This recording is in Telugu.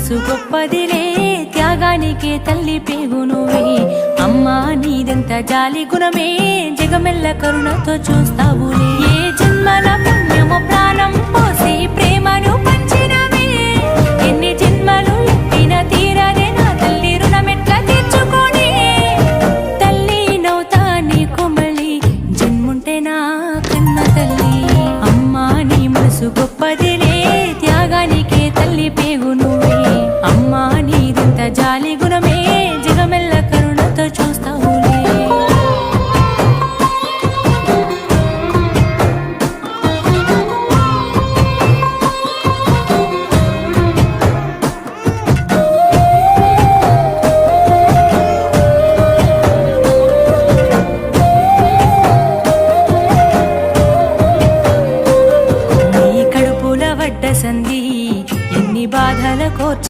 మనసు గొప్పదిలే త్యాగానికే తల్లి పేగు నువ్వే అమ్మా నీదెంత జాలి గుణమే జగమెల్ల కరుణతో చూస్తావులే ఏ జన్మల పుణ్యము ప్రాణం పోసి ప్రేమను పంచినవే ఎన్ని జన్మలు ఎత్తిన తీరదే నా తల్లి రుణమెట్ల తీర్చుకొని తల్లి నవ్వుతా నీకు మళ్ళీ జన్ముంటే నా కన్న తల్లి అమ్మా నీ మనసు గొప్పదిలే త్యాగానికే తల్లి పేగు నువ్వే అమ్మా నీదెంత జాలి గుణమే